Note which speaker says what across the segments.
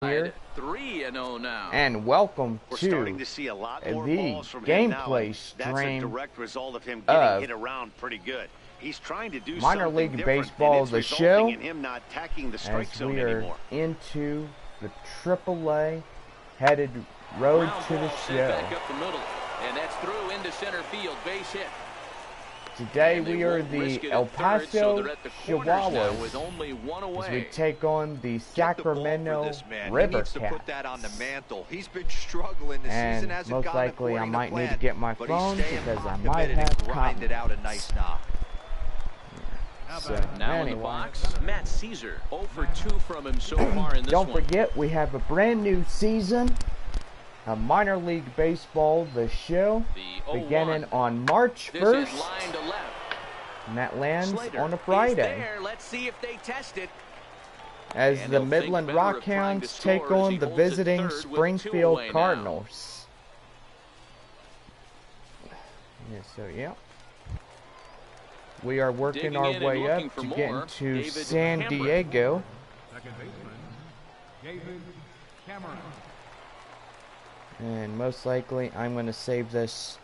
Speaker 1: Here 3-0 now.
Speaker 2: And welcome
Speaker 3: We're
Speaker 2: to
Speaker 3: starting to see a lot more
Speaker 2: the
Speaker 3: balls from him now.
Speaker 2: gameplay
Speaker 3: That's a
Speaker 2: stream
Speaker 3: direct result of him getting hit around pretty good. He's trying to do
Speaker 2: Minor
Speaker 3: something
Speaker 2: League
Speaker 3: different,
Speaker 2: Baseball,
Speaker 3: and it's
Speaker 2: the show,
Speaker 3: resulting in him not attacking the strike
Speaker 2: as
Speaker 3: zone
Speaker 2: we are
Speaker 3: anymore.
Speaker 2: into the AAA headed road
Speaker 1: Ground
Speaker 2: to the
Speaker 1: ball sent
Speaker 2: show.
Speaker 1: back up the middle, and that's through into center field, base hit.
Speaker 2: Today
Speaker 1: And they
Speaker 2: we are
Speaker 1: won't risk
Speaker 2: the
Speaker 1: it
Speaker 2: El
Speaker 1: at third, so
Speaker 2: Paso
Speaker 1: they're at the corners now
Speaker 2: Chihuahuas
Speaker 1: with only one
Speaker 2: as we
Speaker 1: away.
Speaker 2: take on the Sacramento
Speaker 4: He needs to
Speaker 2: River
Speaker 4: put that on the
Speaker 2: Cats.
Speaker 4: mantle. He's been struggling. The
Speaker 2: And
Speaker 4: season hasn't
Speaker 2: most
Speaker 4: gone
Speaker 2: likely I
Speaker 4: according to
Speaker 2: might need to
Speaker 4: plan,
Speaker 2: get my
Speaker 4: but
Speaker 2: phone
Speaker 4: he's staying
Speaker 2: because I
Speaker 4: pot
Speaker 2: might
Speaker 4: committed
Speaker 2: have
Speaker 4: and grinded out a nice knock.
Speaker 2: So
Speaker 1: Now in
Speaker 2: anyway,
Speaker 1: the box, Matt Caesar, 0 for 2 from him so far in this
Speaker 2: don't
Speaker 1: one.
Speaker 2: forget we have a brand new season of Minor League Baseball, the show,
Speaker 1: The 0-1.
Speaker 2: beginning on March
Speaker 1: This
Speaker 2: 1st.
Speaker 1: is line to left.
Speaker 2: And that lands
Speaker 1: Slater
Speaker 2: on a
Speaker 1: is
Speaker 2: Friday.
Speaker 1: there. Let's see if they test it.
Speaker 2: As
Speaker 1: And
Speaker 2: the
Speaker 1: he'll think
Speaker 2: Midland
Speaker 1: better of trying
Speaker 2: Rockhounds
Speaker 1: to
Speaker 2: take
Speaker 1: score as
Speaker 2: on
Speaker 1: he
Speaker 2: the
Speaker 1: holds it
Speaker 2: visiting
Speaker 1: third with 2
Speaker 2: Springfield
Speaker 1: away now.
Speaker 2: Cardinals. Yeah, so yeah. We are working
Speaker 1: Digging
Speaker 2: our
Speaker 1: in and
Speaker 2: way
Speaker 1: looking
Speaker 2: up
Speaker 1: for
Speaker 2: to
Speaker 1: more,
Speaker 2: get into
Speaker 1: David
Speaker 2: San
Speaker 1: Cameron.
Speaker 2: Diego.
Speaker 5: Second baseman, David Cameron.
Speaker 2: And most likely I'm going to save this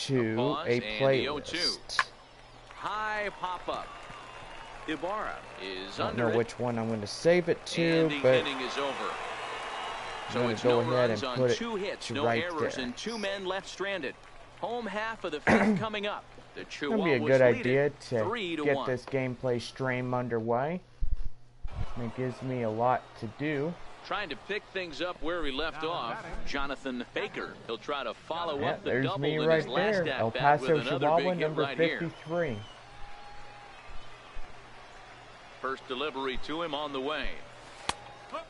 Speaker 2: to
Speaker 1: Pause
Speaker 2: a
Speaker 1: and the 0-2.
Speaker 2: playlist.
Speaker 1: High pop up. Ibarra is
Speaker 2: I don't
Speaker 1: under
Speaker 2: know
Speaker 1: it,
Speaker 2: which one I'm going to save it to,
Speaker 1: and the
Speaker 2: but
Speaker 1: inning is over.
Speaker 2: I'm
Speaker 1: So
Speaker 2: going
Speaker 1: it's
Speaker 2: to go
Speaker 1: no
Speaker 2: ahead
Speaker 1: runs
Speaker 2: and
Speaker 1: on
Speaker 2: put it
Speaker 1: 2 hits,
Speaker 2: to
Speaker 1: no
Speaker 2: right
Speaker 1: errors,
Speaker 2: there.
Speaker 1: and 2 men left stranded. Home half of the 5th coming up. The
Speaker 2: It's going to be a
Speaker 1: Chihuahuas
Speaker 2: good
Speaker 1: lead
Speaker 2: idea
Speaker 1: it
Speaker 2: to
Speaker 1: 3-1.
Speaker 2: get this gameplay stream underway. It gives me a lot to do.
Speaker 1: Trying to pick things up where we left off, Jonathan Baker. He'll try to follow
Speaker 2: Yeah,
Speaker 1: up the
Speaker 2: there's
Speaker 1: double
Speaker 2: me
Speaker 1: in
Speaker 2: right
Speaker 1: his last
Speaker 2: there. El
Speaker 1: at-bat
Speaker 2: Paso
Speaker 1: with another
Speaker 2: Chihuahua,
Speaker 1: big hit
Speaker 2: number
Speaker 1: right here.
Speaker 2: 53.
Speaker 1: First delivery to him on the way.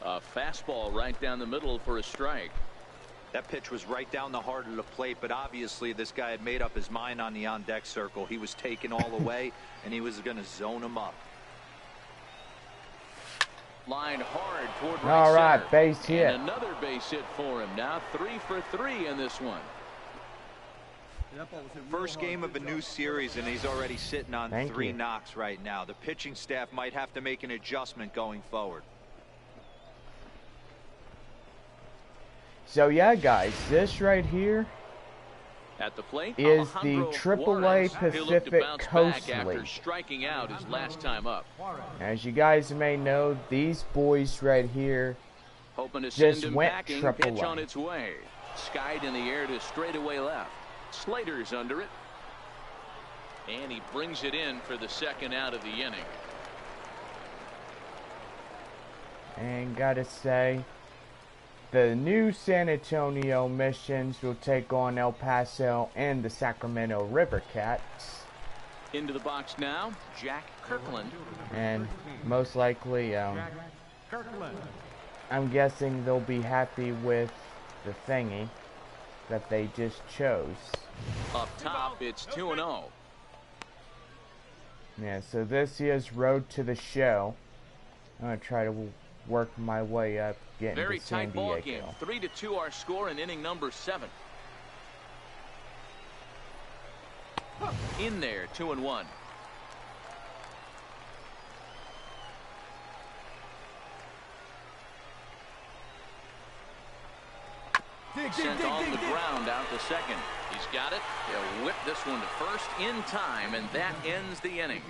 Speaker 1: A fastball right down the middle for a strike.
Speaker 4: That pitch was right down the heart of the plate, but obviously this guy had made up his mind on the on-deck circle. He was taken all the way, and he was going to zone him up.
Speaker 1: Line hard toward right
Speaker 2: All right,
Speaker 1: center.
Speaker 2: base hit.
Speaker 1: And another base hit for him. Now 3 for 3 in this one.
Speaker 4: First game of a new series, and he's already sitting on
Speaker 2: Thank
Speaker 4: 3
Speaker 2: you.
Speaker 4: knocks right now. The pitching staff might have to make an adjustment going forward.
Speaker 2: So yeah, guys, this right here
Speaker 1: At the plate
Speaker 2: is the
Speaker 1: Alejandro
Speaker 2: AAA
Speaker 1: Juarez. He'll look to
Speaker 2: Pacific
Speaker 1: bounce
Speaker 2: Coast
Speaker 1: back after
Speaker 2: League.
Speaker 1: striking out his last time up.
Speaker 2: As you guys may know, these boys right here
Speaker 1: Hoping to
Speaker 2: just
Speaker 1: send him
Speaker 2: went
Speaker 1: packing.
Speaker 2: AAA.
Speaker 1: Pitch on its way. Skied in the air to straightaway left. Slater's under it. And he brings it in for the second out of the inning.
Speaker 2: And gotta say, the new San Antonio Missions will take on El Paso and the Sacramento River Cats.
Speaker 1: Into the box now, Jack Kirkland.
Speaker 2: And most likely,
Speaker 5: Kirkland.
Speaker 2: I'm guessing they'll be happy with the thingy that they just chose.
Speaker 1: Up top, it's 2-0.
Speaker 2: Yeah, so this is Road to the Show. I'm going to try to work my way up, getting
Speaker 1: Very
Speaker 2: to San
Speaker 1: tight ball game.
Speaker 2: Diego.
Speaker 1: 3-2 our score in inning number 7. In there, 2-1. Sent on the ground out to second. He's got it. He'll whip this one to first in time, and that ends the inning.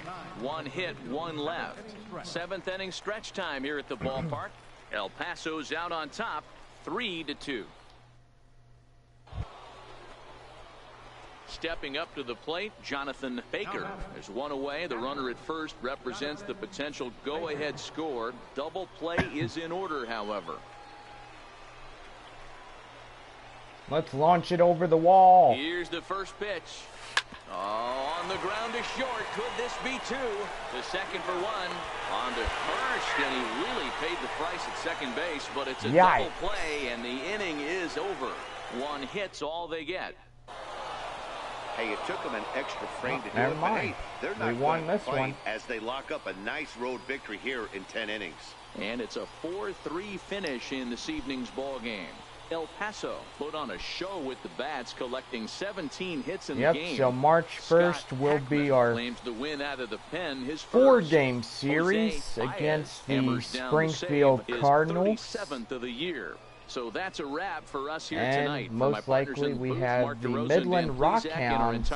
Speaker 1: 1 hit, 1 left. 7th inning stretch time here at the ballpark. El Paso's out on top, 3-2. Stepping up to the plate, Jonathan Baker. There's 1 away. The runner at first represents the potential go-ahead score. Double play is in order, however.
Speaker 2: Let's launch it over the wall.
Speaker 1: Here's the first pitch. Oh, on the ground to short. Could this be 2? The second for 1. On to first, and he really paid the price at second base, but it's a double play, and the inning is over. 1 hit's all they get.
Speaker 3: Hey, it took them an extra frame to do
Speaker 2: Never
Speaker 3: it, but
Speaker 2: mind.
Speaker 3: hey, they're
Speaker 2: We
Speaker 3: not
Speaker 2: won
Speaker 3: going to
Speaker 2: this
Speaker 3: complain
Speaker 2: one.
Speaker 3: as they lock up a nice road victory here in 10 innings.
Speaker 1: And it's a 4-3 finish in this evening's ball game. El Paso put on a show with the bats, collecting 17 hits in the
Speaker 2: Yep,
Speaker 1: game.
Speaker 2: so March 1st will be our
Speaker 1: claims the win out of the pen, his
Speaker 2: 4-game series against the Springfield Cardinals.
Speaker 1: 37th of the year. So that's a wrap for us here
Speaker 2: And
Speaker 1: tonight.
Speaker 2: most likely we have the Midland Rockhounds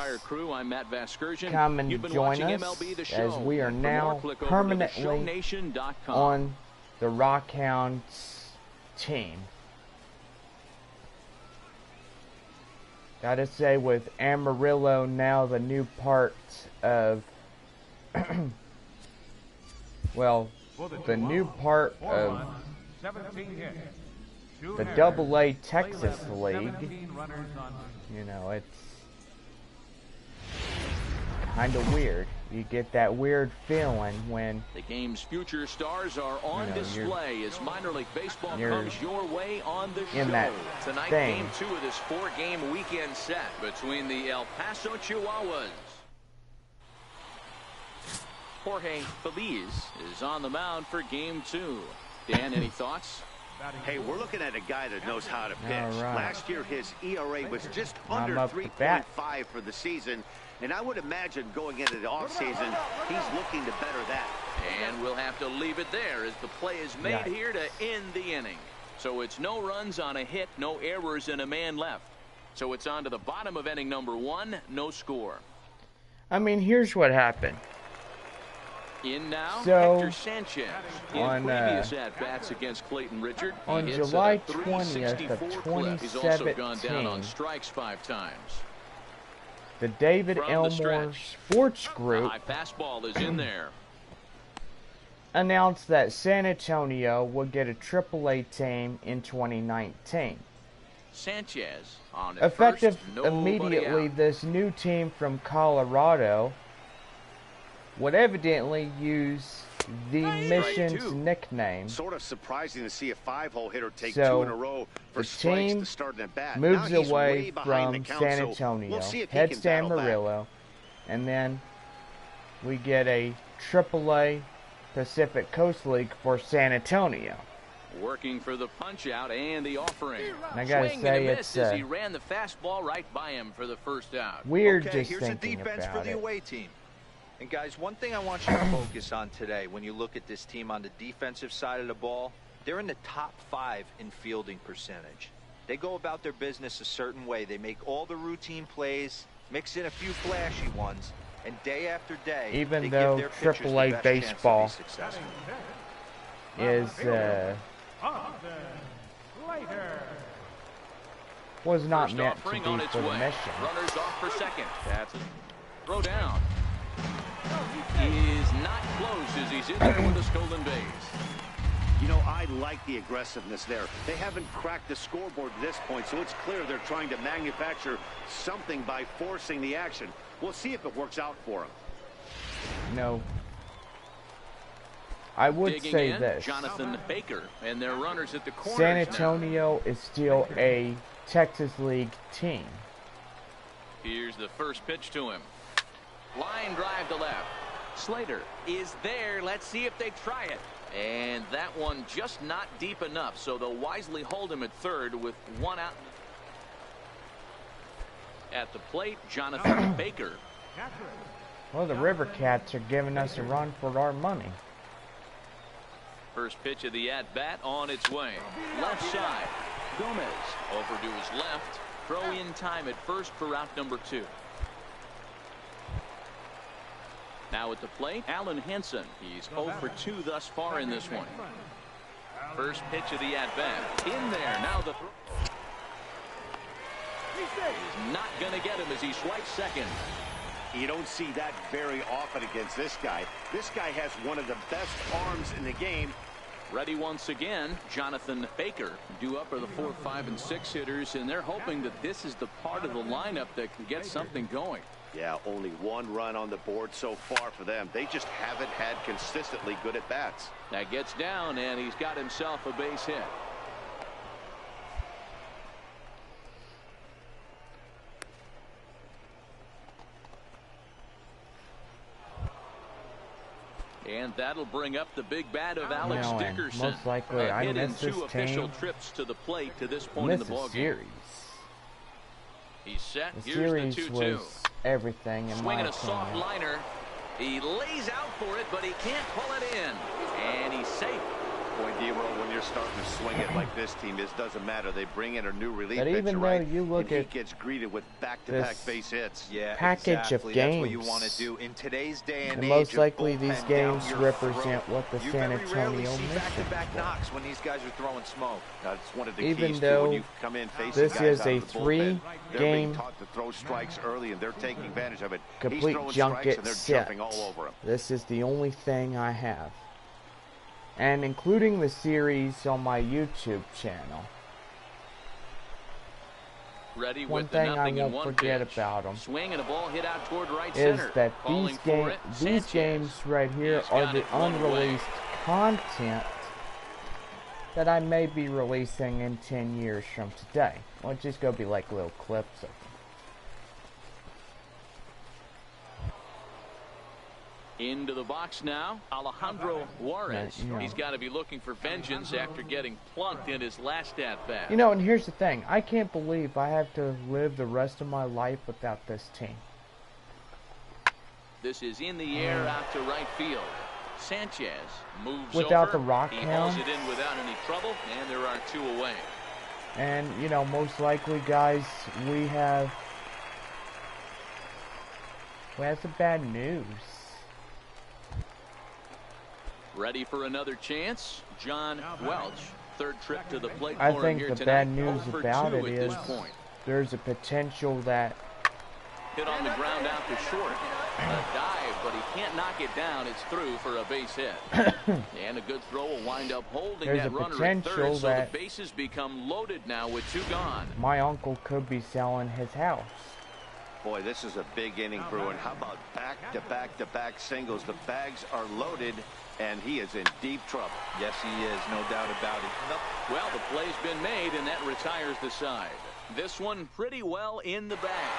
Speaker 2: come and join us, as we are now permanently on the Rockhounds team. Gotta say, with Amarillo now the new part of well, the new part of the AA Texas League, you know, it's kind of weird. You get that weird feeling when
Speaker 1: the game's future stars are on display as minor league baseball comes your way on the show. Tonight, game 2 of this 4-game weekend set between the El Paso Chihuahuas. Jorge Feliz is on the mound for game 2. Dan, any thoughts?
Speaker 3: Hey, we're looking at a guy that knows how to pitch.
Speaker 2: Right.
Speaker 3: Last year, his ERA was just under 3.5 for the season. And I would imagine going into the offseason, he's looking to better that.
Speaker 1: And we'll have to leave it there as the play is made here to end the inning. So it's no runs on a hit, no errors, and a man left. So it's on to the bottom of inning number 1, no score.
Speaker 2: I mean, here's what happened.
Speaker 1: In now,
Speaker 2: so,
Speaker 1: Hector Sanchez. In previous at-bats against Clayton Richard,
Speaker 2: on July 20th of 2017,
Speaker 1: he's also gone down on strikes 5 times.
Speaker 2: The David Elmore Sports Group
Speaker 1: fastball is in there.
Speaker 2: announced that San Antonio would get a AAA team in 2019.
Speaker 1: Sanchez on
Speaker 2: effective
Speaker 1: first,
Speaker 2: immediately, this new team from Colorado would evidently use the mission's nickname.
Speaker 3: Sort of surprising to see a 5-hole hitter take 2
Speaker 2: So,
Speaker 3: in a row for
Speaker 2: the
Speaker 3: strikes
Speaker 2: team
Speaker 3: to start at bat.
Speaker 2: moves
Speaker 3: Now he's
Speaker 2: away
Speaker 3: way behind the
Speaker 2: from
Speaker 3: count,
Speaker 2: San
Speaker 3: so
Speaker 2: Antonio,
Speaker 3: we'll see if he
Speaker 2: heads
Speaker 3: can
Speaker 2: to
Speaker 3: battle back.
Speaker 2: Amarillo, and then we get a AAA Pacific Coast League for San Antonio.
Speaker 1: Working for the punch out and the offering.
Speaker 2: And I gotta
Speaker 1: Swing
Speaker 2: say,
Speaker 1: and a miss
Speaker 2: it's
Speaker 1: as he ran the fastball right by him for the first out.
Speaker 2: weird
Speaker 4: Okay,
Speaker 2: just
Speaker 4: here's a
Speaker 2: thinking
Speaker 4: defense
Speaker 2: about
Speaker 4: for the
Speaker 2: it.
Speaker 4: away team. And guys, one thing I want you to focus on today when you look at this team on the defensive side of the ball, they're in the top 5 in fielding percentage. They go about their business a certain way. They make all the routine plays, mix in a few flashy ones, and day after day,
Speaker 2: Even
Speaker 4: they
Speaker 2: though
Speaker 4: give their pitchers
Speaker 2: AAA
Speaker 4: the best
Speaker 2: baseball
Speaker 4: chance to be successful.
Speaker 2: was not
Speaker 1: First
Speaker 2: meant to
Speaker 1: offering
Speaker 2: be
Speaker 1: on its
Speaker 2: for the
Speaker 1: way.
Speaker 2: mission.
Speaker 1: Runners off for second. That's a throw down. He is not close as he's in there with a stolen base.
Speaker 3: You know, I like the aggressiveness there. They haven't cracked the scoreboard at this point, so it's clear they're trying to manufacture something by forcing the action. We'll see if it works out for them.
Speaker 2: No. I would
Speaker 1: Digging
Speaker 2: say
Speaker 1: in,
Speaker 2: this.
Speaker 1: Jonathan Baker and their runners at the corners
Speaker 2: San
Speaker 1: now.
Speaker 2: Antonio is still a Texas League team.
Speaker 1: Here's the first pitch to him. Line drive to left. Slater is there. Let's see if they try it. And that one just not deep enough, so they'll wisely hold him at third with 1 out. At the plate, Jonathan Baker.
Speaker 2: Well, the River Cats are giving us a run for our money.
Speaker 1: First pitch of the at-bat on its way. Left side. Gomez over to his left. Throw in time at first for out number 2. Now at the plate, Alan Henson. He's 0 for 2 thus far in this one. First pitch of the at-bat. In there. Now the throw. He's not going to get him as he swipes second.
Speaker 3: You don't see that very often against this guy. This guy has one of the best arms in the game.
Speaker 1: Ready once again, Jonathan Baker. Due up are the 4, 5, and 6 hitters, and they're hoping that this is the part of the lineup that can get something going.
Speaker 3: Yeah, only 1 run on the board so far for them. They just haven't had consistently good at bats.
Speaker 1: That gets down, and he's got himself a base hit. And that'll bring up the big bat of Alex Dickerson.
Speaker 2: Most likely, I missed this
Speaker 1: 2 official trips to the plate to this point in the ballgame.
Speaker 2: Series.
Speaker 1: He's set.
Speaker 2: The
Speaker 1: Here's
Speaker 2: series
Speaker 1: the 2-2.
Speaker 2: was everything in
Speaker 1: Swinging
Speaker 2: my
Speaker 1: a soft
Speaker 2: opinion.
Speaker 1: liner. He lays out for it, but he can't pull it in. And he's safe.
Speaker 3: Boy, D-Roll, when you're starting to swing it like this team, it doesn't matter. They bring in a new relief
Speaker 2: But
Speaker 3: pitcher,
Speaker 2: even
Speaker 3: right?
Speaker 2: though you look
Speaker 3: and
Speaker 2: at
Speaker 3: he gets greeted with back-to-back base hits.
Speaker 4: Yeah,
Speaker 2: package
Speaker 4: exactly.
Speaker 2: of games,
Speaker 4: that's what you want to do in today's day and age.
Speaker 2: most likely these
Speaker 4: bullpen
Speaker 2: games
Speaker 4: down your
Speaker 2: represent
Speaker 4: throat.
Speaker 2: what the
Speaker 4: You
Speaker 2: San
Speaker 4: very rarely
Speaker 2: Antonio
Speaker 4: see
Speaker 2: Mission
Speaker 4: back-to-back
Speaker 2: was.
Speaker 4: knocks when these guys are throwing smoke.
Speaker 3: That's one of the
Speaker 2: Even
Speaker 3: keys
Speaker 2: though
Speaker 3: when you come in facing
Speaker 2: this
Speaker 3: guys
Speaker 2: is
Speaker 3: out
Speaker 2: a
Speaker 3: of the bullpen. They're being
Speaker 2: 3-game
Speaker 3: taught to throw strikes early, and they're taking advantage of it. He's
Speaker 2: complete
Speaker 3: throwing strikes,
Speaker 2: junket
Speaker 3: and they're
Speaker 2: set.
Speaker 3: jumping all over him.
Speaker 2: This is the only thing I have. And including the series on my YouTube channel.
Speaker 1: Ready
Speaker 2: One
Speaker 1: with the
Speaker 2: thing I
Speaker 1: nothing in
Speaker 2: won't
Speaker 1: one
Speaker 2: forget
Speaker 1: pitch.
Speaker 2: about them
Speaker 1: Swing and a ball hit out toward right
Speaker 2: is
Speaker 1: center.
Speaker 2: that
Speaker 1: Calling
Speaker 2: these
Speaker 1: for it,
Speaker 2: games right here
Speaker 1: He's
Speaker 2: are
Speaker 1: got
Speaker 2: the
Speaker 1: it one
Speaker 2: unreleased content that I may be releasing in 10 years from today. Well, it's just gonna be like little clips of them.
Speaker 1: Into the box now, Alejandro Juarez.
Speaker 2: Yeah,
Speaker 1: He's got to be looking for vengeance after getting plunked in his last at-bat.
Speaker 2: You know, and here's the thing. I can't believe I have to live the rest of my life without this team.
Speaker 1: This is in the air out to right field. Sanchez moves
Speaker 2: Without
Speaker 1: over.
Speaker 2: the rock
Speaker 1: He hauls
Speaker 2: hound.
Speaker 1: it in without any trouble, and there are 2 away.
Speaker 2: And, you know, most likely, guys, we have some bad news.
Speaker 1: Ready for another chance? John Welch, 3rd trip to the plate
Speaker 2: I
Speaker 1: for him
Speaker 2: think
Speaker 1: here
Speaker 2: the
Speaker 1: tonight.
Speaker 2: bad news
Speaker 1: 0 for
Speaker 2: about
Speaker 1: 2
Speaker 2: it
Speaker 1: at
Speaker 2: is
Speaker 1: this point.
Speaker 2: there's a potential that
Speaker 1: Hit on the ground out to short. A dive, but he can't knock it down. It's through for a base hit. And a good throw will wind up holding
Speaker 2: there's
Speaker 1: that
Speaker 2: a
Speaker 1: runner at
Speaker 2: potential
Speaker 1: third, so
Speaker 2: that
Speaker 1: the bases become loaded now with 2 gone.
Speaker 2: my uncle could be selling his house.
Speaker 3: Boy, this is a big inning, Bruin. How about back-to-back-to-back singles? The bags are loaded, and he is in deep trouble.
Speaker 4: Yes, he is. No doubt about it.
Speaker 1: Well, the play's been made, and that retires the side. This one pretty well in the bag.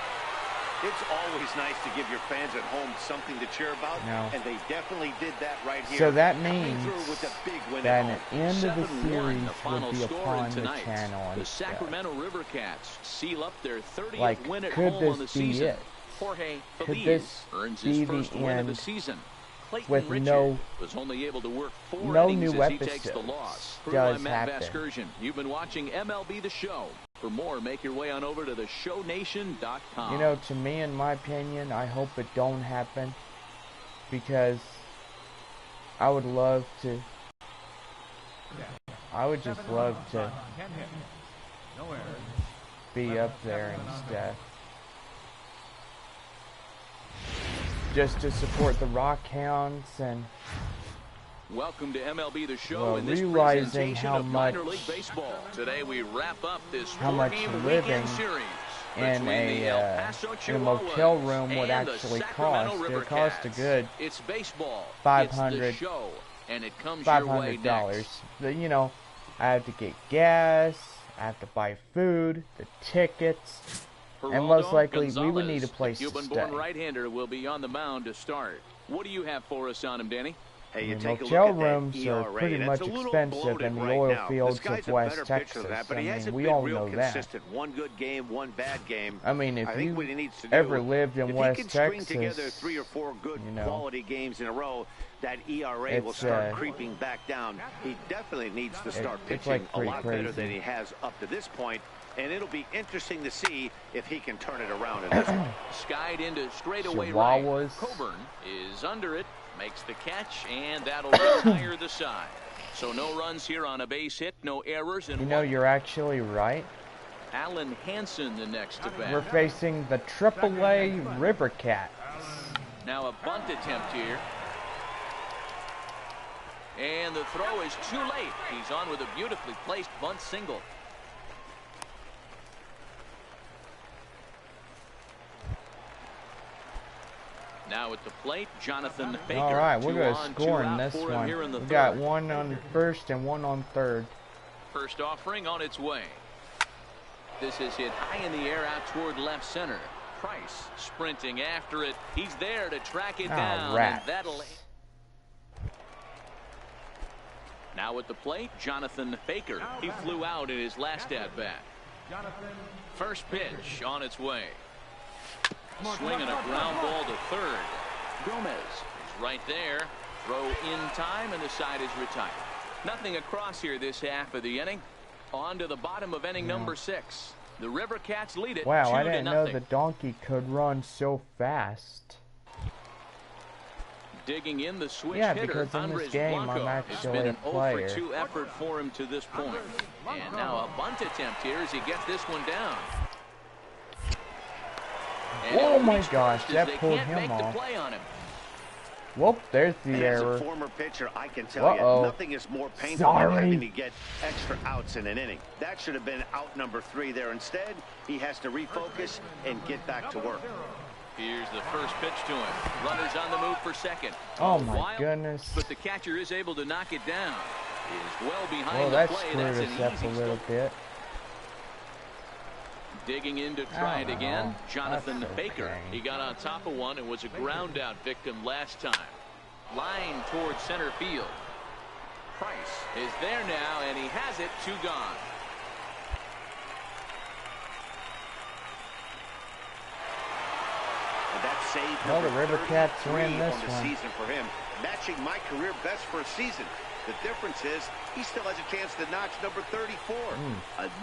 Speaker 3: It's always nice to give your fans at home something to cheer about, and they definitely did that right here.
Speaker 2: So that means
Speaker 3: with a big win
Speaker 2: that
Speaker 3: at
Speaker 2: an
Speaker 3: home.
Speaker 2: end of the
Speaker 1: 7-1,
Speaker 2: series
Speaker 1: final
Speaker 2: will be
Speaker 1: score
Speaker 2: upon the
Speaker 1: tonight.
Speaker 2: channel
Speaker 1: The
Speaker 2: instead.
Speaker 1: Sacramento River Cats seal up their 30th
Speaker 2: Like,
Speaker 1: win at
Speaker 2: could
Speaker 1: home
Speaker 2: this
Speaker 1: on the
Speaker 2: be
Speaker 1: season.
Speaker 2: it?
Speaker 1: Jorge
Speaker 2: Could
Speaker 1: Feliz
Speaker 2: this
Speaker 1: earns
Speaker 2: be
Speaker 1: his
Speaker 2: the
Speaker 1: first win of the
Speaker 2: end
Speaker 1: season. Clayton
Speaker 2: with
Speaker 1: Richard
Speaker 2: no
Speaker 1: was only able to work 4
Speaker 2: no
Speaker 1: innings
Speaker 2: new
Speaker 1: as he takes the
Speaker 2: episodes
Speaker 1: loss.
Speaker 2: does
Speaker 1: I'm Matt
Speaker 2: happen.
Speaker 1: Vasgersian. You've been watching MLB The Show. For more, make your way on over to theshownation.com.
Speaker 2: You know, to me, in my opinion, I hope it don't happen, because I would love to. I would just love to be up there instead, just to support the Rockhounds and.
Speaker 1: Welcome to MLB The Show
Speaker 2: Well,
Speaker 1: and this
Speaker 2: realizing
Speaker 1: presentation
Speaker 2: how
Speaker 1: of minor
Speaker 2: much-
Speaker 1: league baseball. Today we wrap up this
Speaker 2: how much
Speaker 1: 4-game
Speaker 2: living
Speaker 1: weekend series
Speaker 2: in
Speaker 1: between the El
Speaker 2: a
Speaker 1: Paso
Speaker 2: in a motel
Speaker 1: Chihuahuas
Speaker 2: room would
Speaker 1: and the
Speaker 2: actually
Speaker 1: Sacramento
Speaker 2: cost.
Speaker 1: River
Speaker 2: It cost a
Speaker 1: Cats.
Speaker 2: good
Speaker 1: It's baseball.
Speaker 2: $500
Speaker 1: It's the show, and it comes your way
Speaker 2: $500.
Speaker 1: next.
Speaker 2: You know, I have to get gas, I have to buy food, the tickets, and most likely we would need a place to stay.
Speaker 1: Cuban-born right-hander will be on the mound to start. What do you have for us on him, Danny?
Speaker 3: Hey, you
Speaker 2: The
Speaker 3: take a look
Speaker 2: motel
Speaker 3: at that
Speaker 2: rooms
Speaker 3: ERA.
Speaker 2: are pretty
Speaker 3: That's
Speaker 2: much
Speaker 3: a little
Speaker 2: expensive
Speaker 3: bloated
Speaker 2: in the
Speaker 3: right
Speaker 2: oil
Speaker 3: now.
Speaker 2: fields
Speaker 3: This guy's
Speaker 2: of
Speaker 3: a
Speaker 2: West
Speaker 3: better pitcher
Speaker 2: Texas.
Speaker 3: than that, but
Speaker 2: I
Speaker 3: he
Speaker 2: mean,
Speaker 3: hasn't
Speaker 2: we
Speaker 3: been
Speaker 2: all
Speaker 3: real
Speaker 2: know that.
Speaker 3: consistent. One good game, one bad game.
Speaker 2: I mean, if
Speaker 3: I think
Speaker 2: you
Speaker 3: what he needs to do,
Speaker 2: ever lived in
Speaker 3: if
Speaker 2: West
Speaker 3: he can string
Speaker 2: Texas,
Speaker 3: together 3 or 4 good
Speaker 2: you know,
Speaker 3: quality games in a row, that ERA will
Speaker 2: it's,
Speaker 3: start creeping back down. He definitely needs to start
Speaker 2: it's
Speaker 3: pitching
Speaker 2: like
Speaker 3: a lot
Speaker 2: pretty
Speaker 3: better than
Speaker 2: crazy.
Speaker 3: he has up to this point, and it'll be interesting to see if he can turn it around in this one.
Speaker 1: Skied into straightaway
Speaker 2: Chihuahuas.
Speaker 1: right. Coburn is under it, makes the catch, and that'll retire the side. So no runs here on a base hit, no errors. And
Speaker 2: You know, you're actually right.
Speaker 1: Alan Hansen the next to bat.
Speaker 2: We're facing the AAA River Cats.
Speaker 1: Now a bunt attempt here. And the throw is too late. He's on with a beautifully placed bunt single. Now at the plate, Jonathan Baker.
Speaker 2: All right, we're
Speaker 1: 2
Speaker 2: going
Speaker 1: on,
Speaker 2: to score
Speaker 1: 2
Speaker 2: in
Speaker 1: out
Speaker 2: this
Speaker 1: for him
Speaker 2: one.
Speaker 1: here in the
Speaker 2: We got
Speaker 1: third.
Speaker 2: one on first and one on third.
Speaker 1: First offering on its way. This is hit high in the air out toward left center. Price sprinting after it. He's there to track it down.
Speaker 2: Rats.
Speaker 1: And that'll. Now at the plate, Jonathan Baker. He flew out in his last at-bat. First pitch on its way. Swinging a ground ball to third. Gomez is right there. Throw in time, and the side is retired. Nothing across here this half of the inning. On to the bottom of inning number 6. The River Cats lead it 2-0.
Speaker 2: Wow, I didn't know the donkey could run so fast.
Speaker 1: Digging in the switch
Speaker 2: hitter,
Speaker 1: because
Speaker 2: in
Speaker 1: Andres
Speaker 2: this game
Speaker 1: Blanco.
Speaker 2: I'm actually
Speaker 1: It's been an
Speaker 2: a player.
Speaker 1: 0-for-2 effort for him to this point. And now a bunt attempt here as he gets this one down. And
Speaker 2: oh my gosh, that pulled him off. Whoop, there's the error.
Speaker 3: As a former pitcher, I can tell you, nothing is more painful than having to get extra outs in an inning. That should have been out number 3 there. Instead, he has to refocus and get back to work.
Speaker 1: Here's the first pitch to him. Runners on the move for second.
Speaker 2: Oh my goodness.
Speaker 1: But the catcher is able to knock it down. He is well behind
Speaker 2: well,
Speaker 1: the
Speaker 2: that
Speaker 1: play.
Speaker 2: screwed us up a little bit.
Speaker 1: Digging in to try it again, Jonathan Baker. He got on top of one and was a ground out victim last time. Line towards center field. Price is there now, and he has it. 2 gone.
Speaker 3: That save
Speaker 2: well, the River Cats win this
Speaker 3: one. Season for him, matching my career best for a season. The difference is he still has a chance to notch number 34.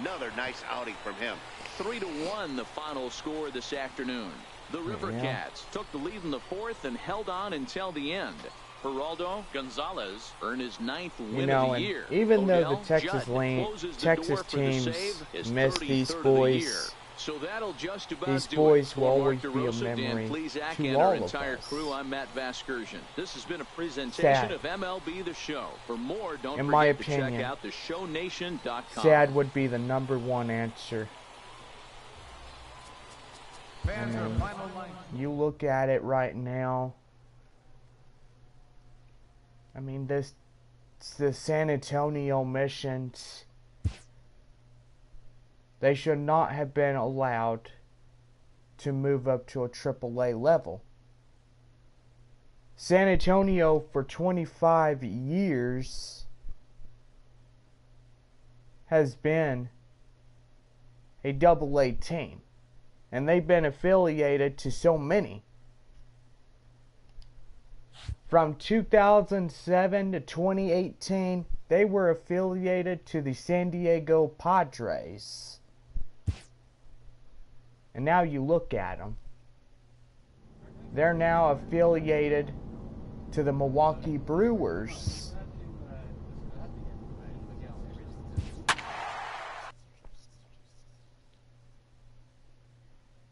Speaker 3: Another nice outing from him.
Speaker 1: 3-1 the final score this afternoon. The River Cats took the lead in the 4th and held on until the end. Geraldo Gonzalez earned his 9th win of the year.
Speaker 2: Even though the Texas teams miss these boys,
Speaker 1: so that'll just about
Speaker 2: these
Speaker 1: do
Speaker 2: boys
Speaker 1: it.
Speaker 2: will always be a
Speaker 1: DeRosa,
Speaker 2: memory
Speaker 1: Plezak,
Speaker 2: to
Speaker 1: and
Speaker 2: all
Speaker 1: our
Speaker 2: of
Speaker 1: entire
Speaker 2: us.
Speaker 1: crew. I'm Matt Vasgersian. This has been a presentation of MLB The Show. For more, don't forget to check out theshownation.com.
Speaker 2: Sad would be the #1 answer. I mean, you look at it right now. I mean, the San Antonio Missions, they should not have been allowed to move up to a AAA level. San Antonio for 25 years has been a AA team, and they've been affiliated to so many. From 2007 to 2018, they were affiliated to the San Diego Padres. And now you look at them. They're now affiliated to the Milwaukee Brewers.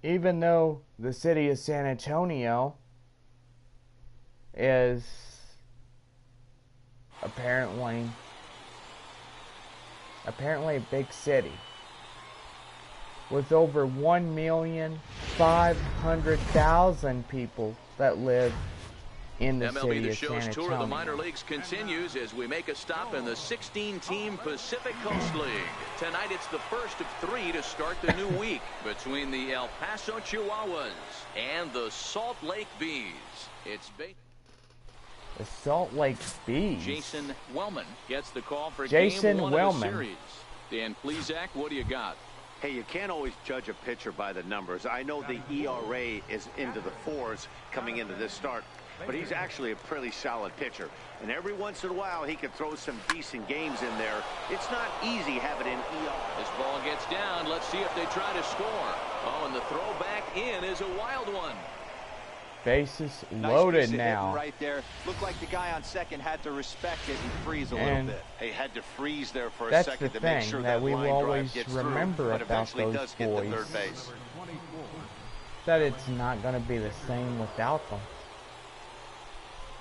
Speaker 2: Even though the city of San Antonio is apparently a big city with over 1,500,000 people that live in the city of San Antonio.
Speaker 1: MLB The Show's tour of the minor leagues continues as we make a stop in the 16-team Pacific Coast League. Tonight it's the first of 3 to start the new week between the El Paso Chihuahuas and the Salt Lake Bees. It's
Speaker 2: the Salt Lake Bees.
Speaker 1: Jason Wellman gets the call for
Speaker 2: Jason
Speaker 1: game 1
Speaker 2: Wellman.
Speaker 1: of the series. Dan Plezak, what do you got?
Speaker 3: Hey, you can't always judge a pitcher by the numbers. I know the ERA is into the 4s coming into this start, but he's actually a pretty solid pitcher. And every once in a while, he can throw some decent games in there. It's not easy having an ERA.
Speaker 1: This ball gets down. Let's see if they try to score. Oh, and the throw back in is a wild one.
Speaker 2: Bases loaded now.
Speaker 4: Right there. Looked like the guy on second had to respect it and freeze a little bit.
Speaker 3: He had to freeze there for a
Speaker 2: That's
Speaker 3: second
Speaker 2: the
Speaker 3: to make
Speaker 2: thing
Speaker 3: sure
Speaker 2: that we will always
Speaker 3: gets
Speaker 2: remember
Speaker 3: through, but
Speaker 2: about
Speaker 3: eventually
Speaker 2: those
Speaker 3: does get to
Speaker 2: boys.
Speaker 3: third base.
Speaker 2: That it's not going to be the same without them.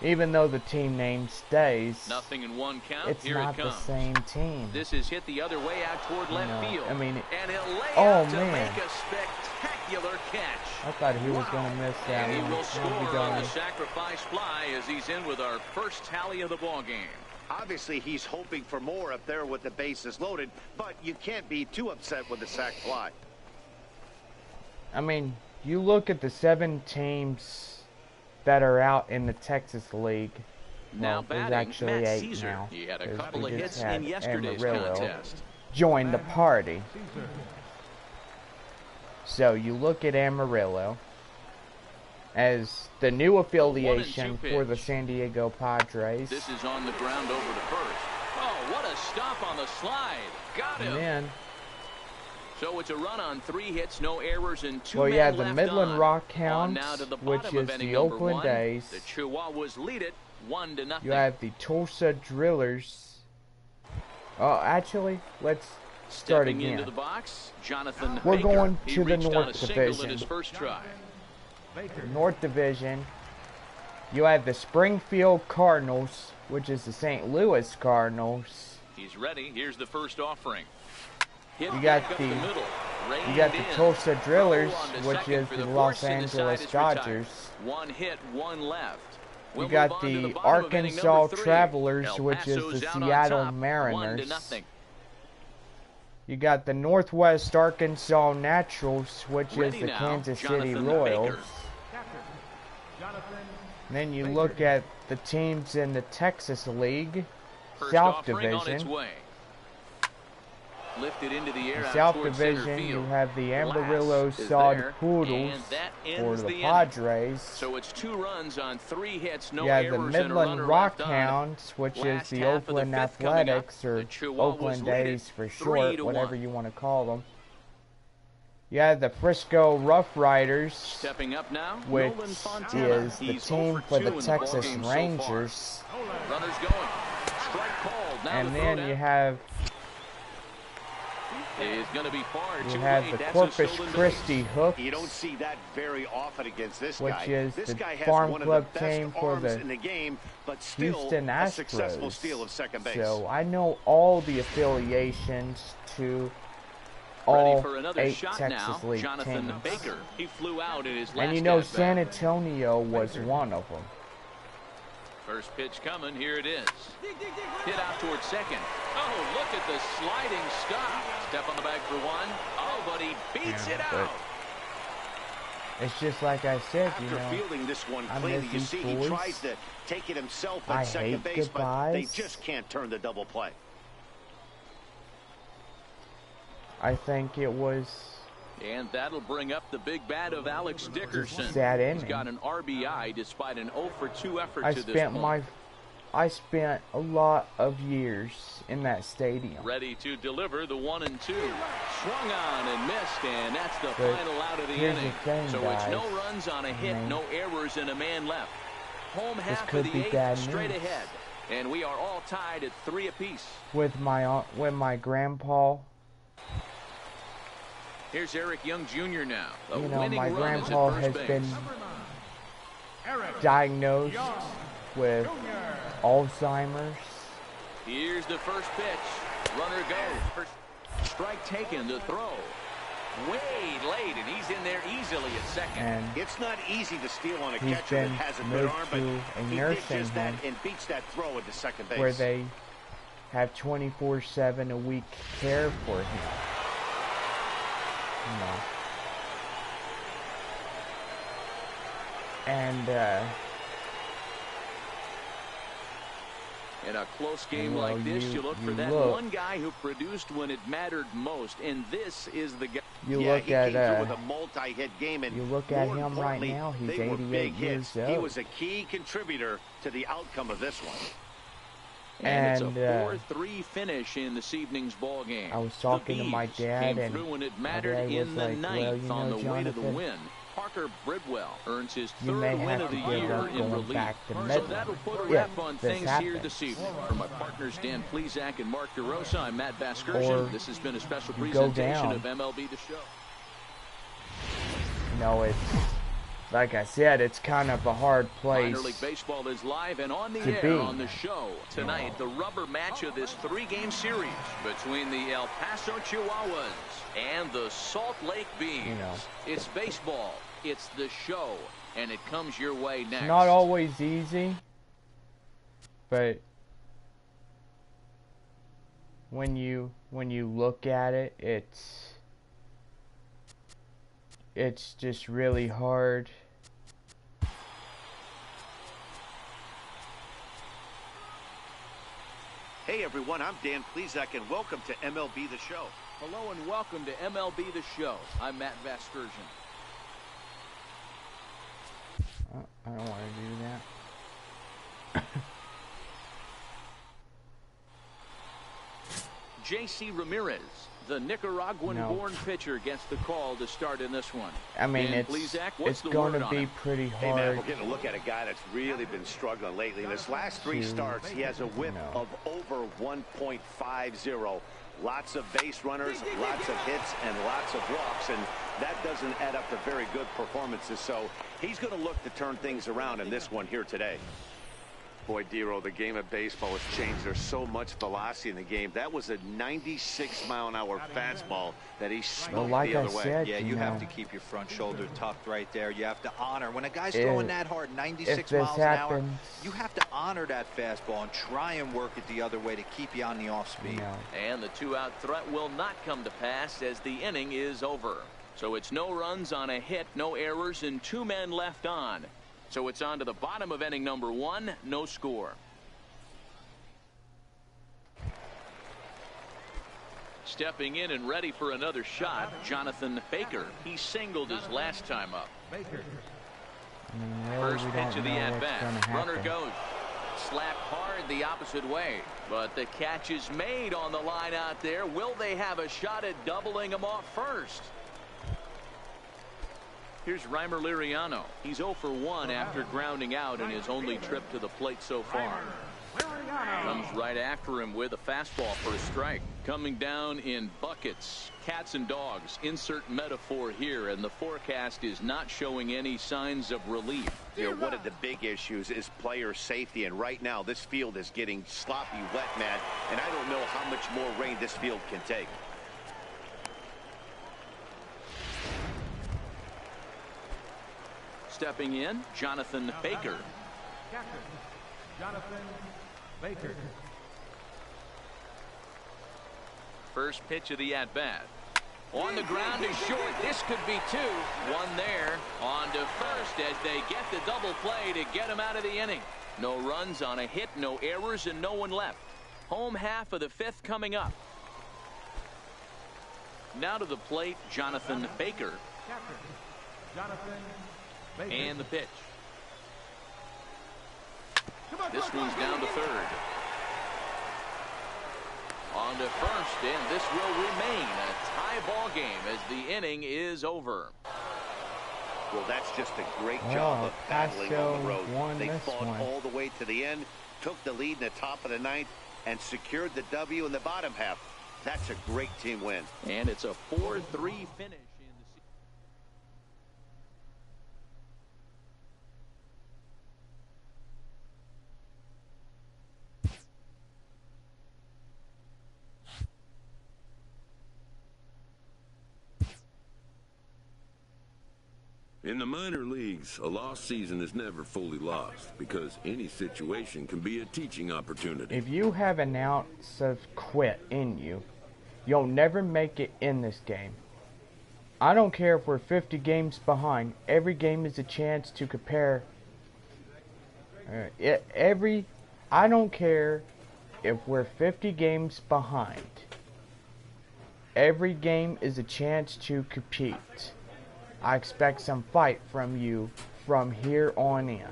Speaker 2: Even though the team name stays,
Speaker 1: nothing in 1 count.
Speaker 2: It's
Speaker 1: Here
Speaker 2: not
Speaker 1: it comes.
Speaker 2: the same team.
Speaker 1: This is hit the other way out toward left field.
Speaker 2: I mean,
Speaker 1: and he'll lay
Speaker 2: oh
Speaker 1: out to
Speaker 2: man,
Speaker 1: make a spectacular catch.
Speaker 2: I thought he was going to miss that
Speaker 1: and
Speaker 2: one.
Speaker 1: He will score on the sacrifice fly as he's in with our first tally of the ball game.
Speaker 3: Obviously, he's hoping for more up there with the bases loaded, but you can't be too upset with the sac fly.
Speaker 2: I mean, you look at the 7 teams that are out in the Texas League.
Speaker 1: Now
Speaker 2: there's
Speaker 1: batting,
Speaker 2: actually
Speaker 1: Matt
Speaker 2: 8
Speaker 1: Caesar.
Speaker 2: now.
Speaker 1: He had a
Speaker 2: 'cause
Speaker 1: couple
Speaker 2: we
Speaker 1: of
Speaker 2: just
Speaker 1: hits
Speaker 2: had
Speaker 1: in yesterday's
Speaker 2: Amarillo
Speaker 1: contest.
Speaker 2: join the party.
Speaker 5: Caesar.
Speaker 2: So you look at Amarillo as the new affiliation for the San Diego Padres.
Speaker 1: This is on the ground over to first. Oh, what a stop on the slide. Got him.
Speaker 2: And then,
Speaker 1: so it's a run on 3 hits, no errors, and 2
Speaker 2: well, you
Speaker 1: men
Speaker 2: have the
Speaker 1: left
Speaker 2: Midland
Speaker 1: on.
Speaker 2: Rock
Speaker 1: On
Speaker 2: Hounds,
Speaker 1: now to the
Speaker 2: which
Speaker 1: bottom
Speaker 2: is
Speaker 1: of inning
Speaker 2: the
Speaker 1: number
Speaker 2: Oakland
Speaker 1: 1.
Speaker 2: A's.
Speaker 1: The Chihuahuas lead it 1-0.
Speaker 2: You have the Tulsa Drillers. Oh, actually, let's start
Speaker 1: Stepping
Speaker 2: again.
Speaker 1: into the box, Jonathan
Speaker 2: We're
Speaker 1: Baker.
Speaker 2: going
Speaker 1: He
Speaker 2: to the
Speaker 1: reached on a
Speaker 2: North
Speaker 1: single
Speaker 2: Division.
Speaker 1: in his first try.
Speaker 5: Baker.
Speaker 2: North Division. You have the Springfield Cardinals, which is the St. Louis Cardinals.
Speaker 1: He's ready. Here's the first offering. Hit
Speaker 2: You got
Speaker 1: back up
Speaker 2: the
Speaker 1: middle.
Speaker 2: You got the
Speaker 1: Reined in.
Speaker 2: Tulsa Drillers,
Speaker 1: Throw on to
Speaker 2: which
Speaker 1: second
Speaker 2: is
Speaker 1: for
Speaker 2: the
Speaker 1: the
Speaker 2: Los
Speaker 1: force, and the
Speaker 2: Angeles
Speaker 1: side is retired.
Speaker 2: Dodgers.
Speaker 1: 1 hit, 1 left. We'll
Speaker 2: You got
Speaker 1: move on to
Speaker 2: the
Speaker 1: bottom of inning
Speaker 2: Arkansas
Speaker 1: number 3.
Speaker 2: Travelers,
Speaker 1: El
Speaker 2: which is
Speaker 1: Paso's
Speaker 2: the
Speaker 1: out on
Speaker 2: Seattle
Speaker 1: top,
Speaker 2: Mariners.
Speaker 1: 1-0.
Speaker 2: You got the Northwest Arkansas Naturals, which is
Speaker 1: Ready
Speaker 2: the
Speaker 1: now,
Speaker 2: Kansas City
Speaker 1: Jonathan
Speaker 2: Royals.
Speaker 1: Baker.
Speaker 5: Catcher. Jonathan.
Speaker 2: And then you
Speaker 5: Baker.
Speaker 2: look at the teams in the Texas League,
Speaker 1: First
Speaker 2: South
Speaker 1: offering on its
Speaker 2: Division.
Speaker 1: way. Lifted into the air out
Speaker 2: South
Speaker 1: towards center
Speaker 2: Division, you
Speaker 1: field.
Speaker 2: have the
Speaker 1: Glass
Speaker 2: Amarillo
Speaker 1: is
Speaker 2: Sod
Speaker 1: there,
Speaker 2: Poodles
Speaker 1: and that
Speaker 2: for
Speaker 1: ends
Speaker 2: the
Speaker 1: the inning.
Speaker 2: Padres.
Speaker 1: So it's 2 runs on 3 hits, no
Speaker 2: You have
Speaker 1: errors,
Speaker 2: the
Speaker 1: and a
Speaker 2: Midland
Speaker 1: runner
Speaker 2: Rock
Speaker 1: left on.
Speaker 2: Hounds, which is
Speaker 1: Last
Speaker 2: the
Speaker 1: half of the
Speaker 2: Oakland
Speaker 1: 5th coming up.
Speaker 2: Athletics, or
Speaker 1: The Chihuahuas
Speaker 2: Oakland
Speaker 1: lead it
Speaker 2: A's for
Speaker 1: 3-1.
Speaker 2: short, whatever you want to call them. You have the Frisco Rough Riders,
Speaker 1: Stepping up now,
Speaker 2: which
Speaker 1: Nolan Fontana.
Speaker 2: is the
Speaker 1: He's
Speaker 2: team
Speaker 1: 0
Speaker 2: for
Speaker 1: 2
Speaker 2: the
Speaker 1: in the
Speaker 2: Texas
Speaker 1: ballgame so far.
Speaker 2: Rangers.
Speaker 1: Runners going. Strike called. Now
Speaker 2: And
Speaker 1: the
Speaker 2: then
Speaker 1: throw
Speaker 2: you
Speaker 1: down
Speaker 2: have
Speaker 1: is going to be far
Speaker 2: you
Speaker 1: too
Speaker 2: have
Speaker 1: late.
Speaker 2: the
Speaker 1: That's a
Speaker 2: Corpus
Speaker 1: stolen
Speaker 2: Christi
Speaker 1: base.
Speaker 2: Hooks,
Speaker 3: You don't see that very often against this
Speaker 2: which
Speaker 3: guy.
Speaker 2: is
Speaker 3: This
Speaker 2: the
Speaker 3: guy has
Speaker 2: farm
Speaker 3: one
Speaker 2: club
Speaker 3: of the best
Speaker 2: team for
Speaker 3: arms
Speaker 2: the
Speaker 3: in the game, but still
Speaker 2: Houston
Speaker 3: a successful
Speaker 2: Astros.
Speaker 3: steal of second base.
Speaker 2: So I know all the affiliations to
Speaker 1: Ready
Speaker 2: all
Speaker 1: for another
Speaker 2: 8
Speaker 1: shot
Speaker 2: Texas
Speaker 1: now.
Speaker 2: League
Speaker 1: Jonathan
Speaker 2: teams.
Speaker 1: Baker. He flew out in his last
Speaker 2: And you know
Speaker 1: at-bat.
Speaker 2: San Antonio was one of them.
Speaker 1: First pitch coming. Here it is. Hit out towards second. Oh, look at the sliding stop. Step on the bag for 1. Oh, but he beats it
Speaker 2: but
Speaker 1: out.
Speaker 2: It's just like I said,
Speaker 3: After
Speaker 2: you know,
Speaker 3: fielding this one
Speaker 2: I
Speaker 3: cleanly,
Speaker 2: miss
Speaker 3: you
Speaker 2: these
Speaker 3: see he
Speaker 2: boys.
Speaker 3: tries to take it himself
Speaker 2: I
Speaker 3: at second
Speaker 2: hate
Speaker 3: base, but they
Speaker 2: goodbyes.
Speaker 3: just can't turn the double play.
Speaker 2: I think it was
Speaker 1: And that'll bring up the big bat of Alex Dickerson.
Speaker 2: sad
Speaker 1: He's
Speaker 2: inning.
Speaker 1: got an RBI despite an 0 for 2 effort
Speaker 2: I
Speaker 1: to this point.
Speaker 2: I spent a lot of years in that stadium.
Speaker 1: Ready to deliver the 1 and 2. Swung on and missed, and that's the
Speaker 2: But
Speaker 1: final out of the
Speaker 2: here's the
Speaker 1: inning.
Speaker 2: thing,
Speaker 1: So it's no
Speaker 2: guys.
Speaker 1: runs on a hit,
Speaker 2: I mean,
Speaker 1: no errors, and a man left. Home half
Speaker 2: could
Speaker 1: of
Speaker 2: be
Speaker 1: the 8th,
Speaker 2: bad
Speaker 1: straight
Speaker 2: news.
Speaker 1: ahead. And we are all tied at 3 apiece.
Speaker 2: With my grandpa,
Speaker 1: Here's Eric Young Jr. now. A
Speaker 2: you know,
Speaker 1: winning
Speaker 2: my
Speaker 1: run is at
Speaker 2: grandpa
Speaker 1: first
Speaker 2: has
Speaker 1: base.
Speaker 2: been
Speaker 5: Eric
Speaker 2: diagnosed
Speaker 5: Young
Speaker 2: with
Speaker 5: Jr.
Speaker 2: Alzheimer's.
Speaker 1: Here's the first pitch. Runner goes. Strike taken to throw. Way late, and he's in there easily at second.
Speaker 2: And
Speaker 3: It's not easy to steal on a
Speaker 2: he's
Speaker 3: catcher that
Speaker 2: been
Speaker 3: has a good
Speaker 2: moved
Speaker 3: arm, but
Speaker 2: to a
Speaker 3: he did
Speaker 2: nursing
Speaker 3: just that
Speaker 2: home
Speaker 3: and beats that throw into second base.
Speaker 2: where they have 24/7 a week care for him. You know. And
Speaker 1: In a close game
Speaker 2: Well,
Speaker 1: like this, you look for that
Speaker 2: look.
Speaker 1: one guy who produced when it mattered most, and this is the guy.
Speaker 2: you
Speaker 3: Yeah,
Speaker 2: look
Speaker 3: he
Speaker 2: at
Speaker 3: came through with a multi-hit game, and
Speaker 2: you look at
Speaker 3: more
Speaker 2: him right
Speaker 3: importantly,
Speaker 2: now, he's
Speaker 3: they were
Speaker 2: 88
Speaker 3: big
Speaker 2: years
Speaker 3: hits. He
Speaker 2: old.
Speaker 3: was a key contributor to the outcome of this one.
Speaker 1: And
Speaker 2: And,
Speaker 1: it's a 4-3 finish in this evening's ball game.
Speaker 2: I was talking
Speaker 1: the
Speaker 2: to my
Speaker 1: Bees
Speaker 2: dad,
Speaker 1: came
Speaker 2: and
Speaker 1: through when it
Speaker 2: my
Speaker 1: mattered
Speaker 2: dad was
Speaker 1: in the
Speaker 2: like, well,
Speaker 1: ninth
Speaker 2: you
Speaker 1: on
Speaker 2: know,
Speaker 1: the way to the
Speaker 2: Jonathan,
Speaker 1: win. Parker Bridwell earns his
Speaker 2: you
Speaker 1: third
Speaker 2: may
Speaker 1: win
Speaker 2: have
Speaker 1: of
Speaker 2: to
Speaker 1: the
Speaker 2: give
Speaker 1: year
Speaker 2: up
Speaker 1: in
Speaker 2: going
Speaker 1: relief.
Speaker 2: back to
Speaker 1: So
Speaker 2: Midland
Speaker 1: that'll put a
Speaker 2: if
Speaker 1: wrap on
Speaker 2: this
Speaker 1: things here
Speaker 2: happens.
Speaker 1: this evening. For my partners Dan Plezak and Mark DeRosa, I'm Matt
Speaker 2: Or
Speaker 1: Vasgersian. This has been a special
Speaker 2: you go
Speaker 1: presentation
Speaker 2: down.
Speaker 1: of MLB The Show.
Speaker 2: You know, it's like I said, it's kind of a hard place.
Speaker 1: Minor League Baseball is live and on the
Speaker 2: to
Speaker 1: air
Speaker 2: be.
Speaker 1: on the show. Tonight, the rubber match of this 3-game series between the El Paso Chihuahuas and the Salt Lake Beans.
Speaker 2: You know.
Speaker 1: It's baseball. It's the show. And it comes your way next.
Speaker 2: It's not always easy, but when you look at it, it's just really hard
Speaker 3: Hey everyone, I'm Dan Plezak and welcome to MLB The Show.
Speaker 1: Hello and welcome to MLB The Show. I'm Matt Vasgersian.
Speaker 2: I don't want to do that.
Speaker 1: J.C. Ramirez, the Nicaraguan-born pitcher, gets the call to start in this one.
Speaker 2: I mean,
Speaker 1: Dan
Speaker 2: it's
Speaker 1: Plezak,
Speaker 2: going to be pretty hard.
Speaker 3: Hey man, we're getting a look at a guy that's really been struggling lately. In his last 3 starts, he has a whip of over 1.50. Lots of base runners, lots of hits, and lots of walks, and that doesn't add up to very good performances. So he's going to look to turn things around in this one here today. Boy, Dero, the game of baseball has changed. There's so much velocity in the game. That was a 96-mile-an-hour fastball that he smoked the other way.
Speaker 4: Yeah, you have to keep your front shoulder tucked right there. You have to honor. When a guy's throwing that hard, 96 miles an hour, you have to honor that fastball and try and work it the other way to keep you on the off speed.
Speaker 1: And the 2-out threat will not come to pass as the inning is over. So it's no runs on a hit, no errors, and 2 men left on. So it's on to the bottom of inning number 1, no score. Stepping in and ready for another shot, Jonathan Baker. He singled his last time up. First pitch of the at-bat. Runner goes. Slapped hard the opposite way. But the catch is made on the line out there. Will they have a shot at doubling him off first? Here's Reimer Liriano. He's 0 for 1 after grounding out in his only trip to the plate so far. Comes right after him with a fastball for a strike. Coming down in buckets. Cats and dogs. Insert metaphor here, and the forecast is not showing any signs of relief.
Speaker 3: You know, one of the big issues is player safety, and right now this field is getting sloppy wet, man, and I don't know how much more rain this field can take.
Speaker 1: Stepping in, Jonathan Baker.
Speaker 5: Captain, Jonathan Baker.
Speaker 1: First pitch of the at-bat. On the ground is short. This could be 2. 1 there. On to first as they get the double play to get him out of the inning. No runs on a hit, no errors, and no one left. Home half of the 5th coming up. Now to the plate, Jonathan Baker.
Speaker 5: Captain, Jonathan Baker.
Speaker 1: And the pitch. This one's down to third. On to first, and this will remain a tie ball game as the inning is over.
Speaker 3: Well, that's just a great job of battling on the road. They fought all the way to the end, took the lead in the top of the 9th, and secured the W in the bottom half. That's a great team win.
Speaker 1: And it's a 4-3 finish.
Speaker 6: In the minor leagues, a lost season is never fully lost because any situation can be a teaching opportunity.
Speaker 2: If you have an ounce of quit in you, you'll never make it in this game. I don't care if we're 50 games behind. Every game is a chance to compare. I don't care if we're 50 games behind. Every game is a chance to compete. I expect some fight from you from here on in.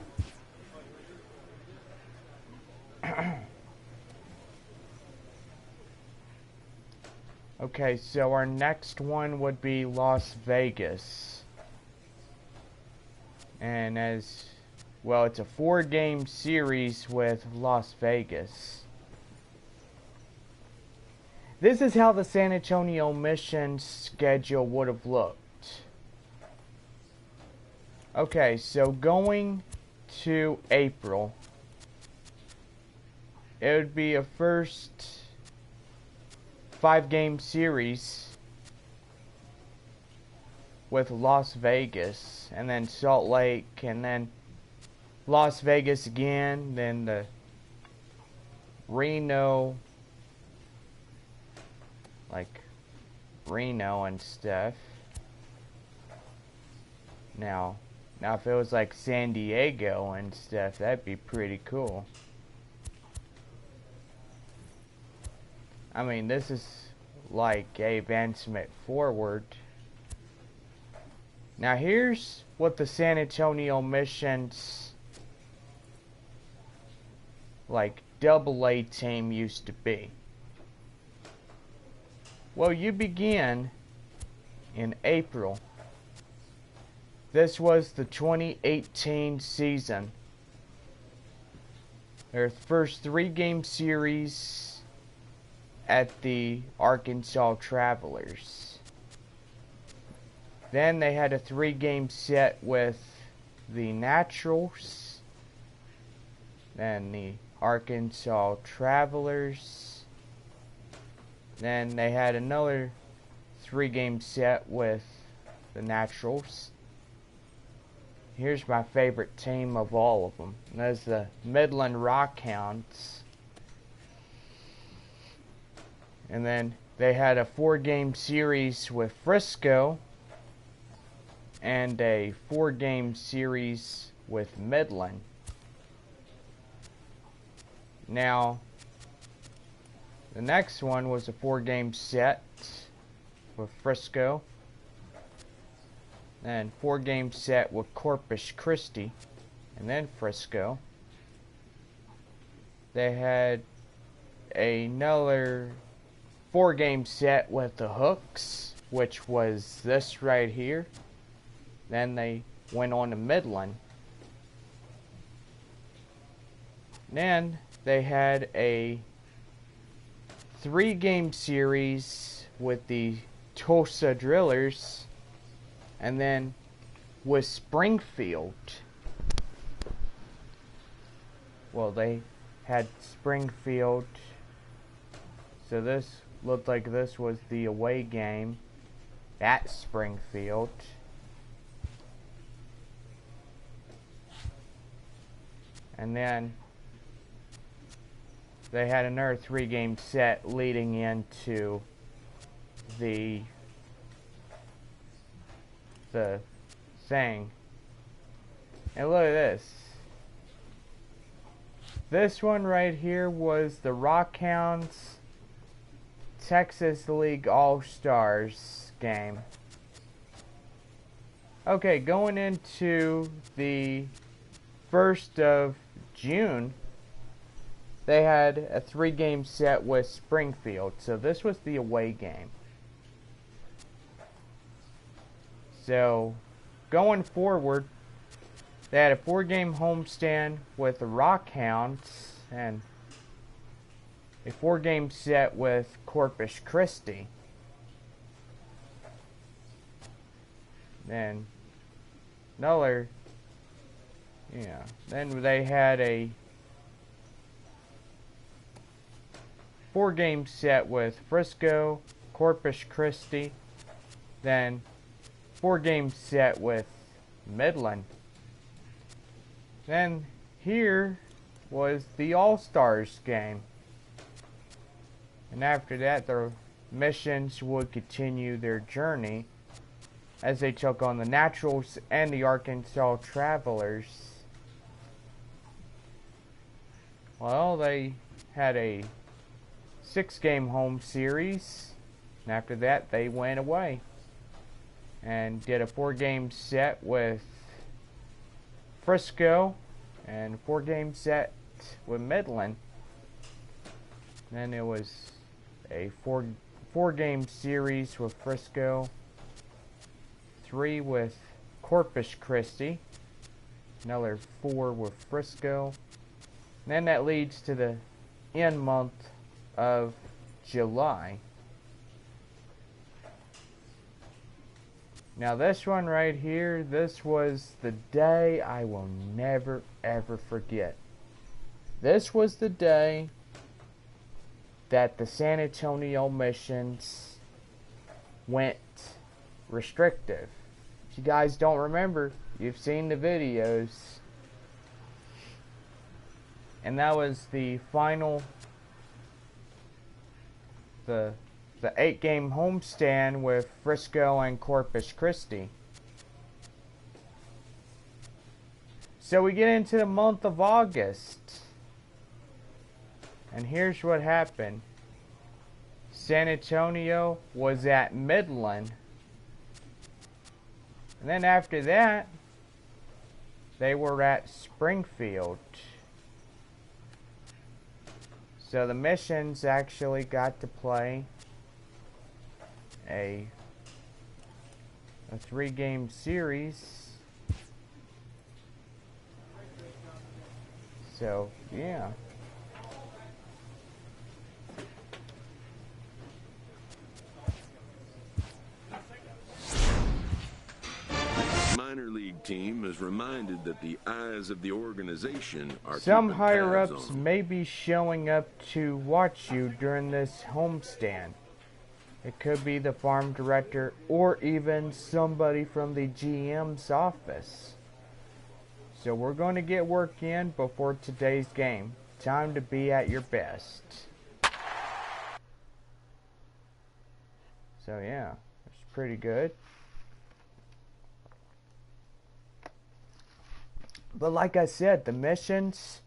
Speaker 2: Okay, so our next one would be Las Vegas. And as well, it's a 4-game series with Las Vegas. This is how the San Antonio mission schedule would have looked. Okay, so going to April, it would be a first 5-game series with Las Vegas, and then Salt Lake, and then Las Vegas again, then the Reno, like Reno and stuff. Now if it was like San Diego and stuff, that'd be pretty cool. I mean, this is like a advancement forward. Now here's what the San Antonio Mission's like AA team used to be. Well, you begin in April. This was the 2018 season. Their first 3-game series at the Arkansas Travelers. Then they had a 3-game set with the Naturals. Then the Arkansas Travelers. Then they had another 3-game set with the Naturals. Here's my favorite team of all of them. That's the Midland Rockhounds. And then they had a 4-game series with Frisco and a 4-game series with Midland. Now, the next one was a 4-game set with Frisco. And 4-game set with Corpus Christi, and then Frisco. They had another 4-game set with the Hooks, which was this right here. Then they went on to Midland. Then they had a 3-game series with the Tulsa Drillers. And then with Springfield, well, they had Springfield, so this looked like this was the away game at Springfield. And then they had another 3-game set leading into the thing. And look at this. This one right here was the Rockhounds Texas League All-Stars game. Okay, going into the 1st of June, they had a 3-game set with Springfield. So this was the away game. So, going forward, they had a 4-game homestand with the Rockhounds and a 4-game set with Corpus Christi. Then another, then they had a 4-game set with Frisco, Corpus Christi, then 4-game set with Midland. Then here was the All-Stars game. And after that, the Missions would continue their journey as they took on the Naturals and the Arkansas Travelers. Well, they had a 6-game home series, and after that they went away and did a 4-game set with Frisco and 4-game set with Midland. Then it was a 4-game series with Frisco, 3 with Corpus Christi, another 4 with Frisco. And then that leads to the end month of July. Now this one right here, this was the day I will never ever forget. This was the day that the San Antonio Missions went restrictive. If you guys don't remember, you've seen the videos. And that was the final, the 8-game homestand with Frisco and Corpus Christi. So we get into the month of August. And here's what happened. San Antonio was at Midland. And then after that, they were at Springfield. So the Missions actually got to play a 3-game series. So, yeah.
Speaker 6: Minor league team is reminded that the eyes of the organization are
Speaker 2: some higher-ups may be showing up to watch you during this homestand. It could be the farm director or even somebody from the GM's office. So we're going to get work in before today's game. Time to be at your best. So yeah, it's pretty good. But like I said, the Missions,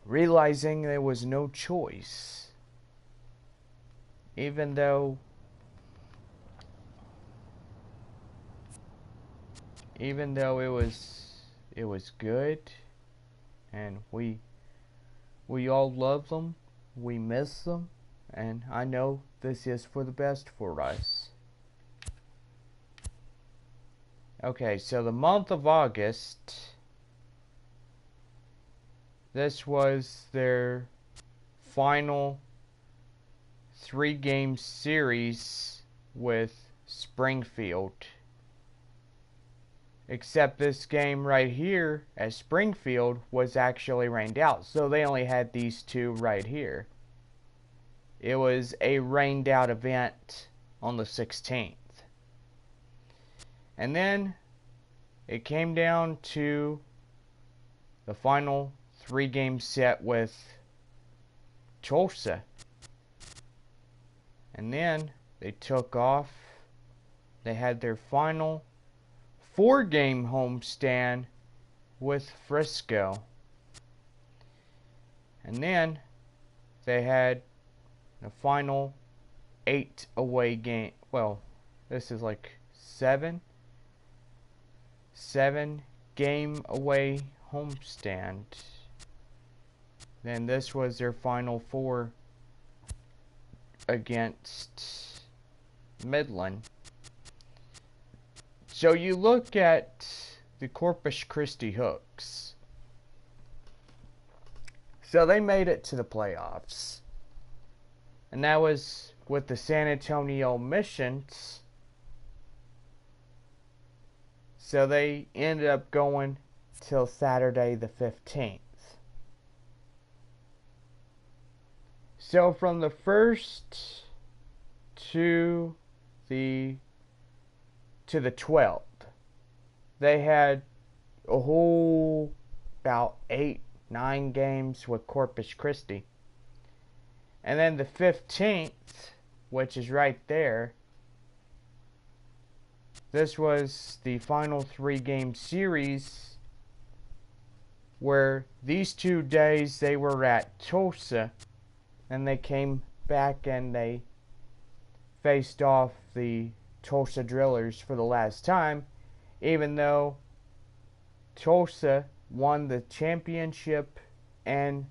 Speaker 2: realizing there was no choice, even though it was good, and we all love them, we miss them, and I know this is for the best for us. Okay, so the month of August, this was their final 3-game series with Springfield. Except this game right here at Springfield was actually rained out, so they only had these two right here. It was a rained out event on the 16th. And then it came down to the final 3-game set with Tulsa. And then they took off. They had their final 4-game homestand with Frisco. And then they had the final 8 away game. Well, this is like 7 game away homestand. Then this was their final 4 against Midland. So you look at the Corpus Christi Hooks. So they made it to the playoffs. And that was with the San Antonio Missions. So they ended up going till Saturday the 15th. So from the 1st to the 12th, they had a whole about 8-9 games with Corpus Christi. And then the 15th, which is right there, this was the final 3-game series where these 2 days they were at Tulsa, and they came back and they faced off the Tulsa Drillers for the last time, even though Tulsa won the championship and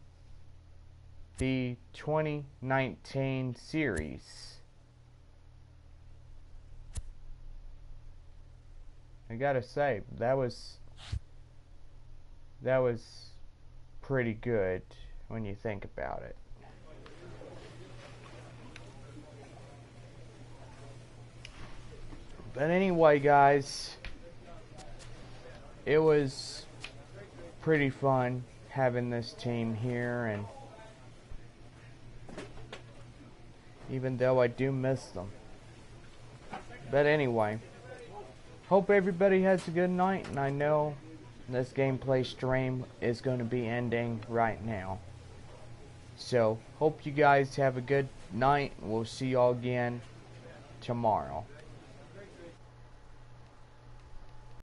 Speaker 2: the 2019 series. I gotta say, that was pretty good when you think about it. But anyway, guys, it was pretty fun having this team here, and even though I do miss them. But anyway, hope everybody has a good night, and I know this gameplay stream is going to be ending right now. So, hope you guys have a good night, and we'll see y'all again tomorrow.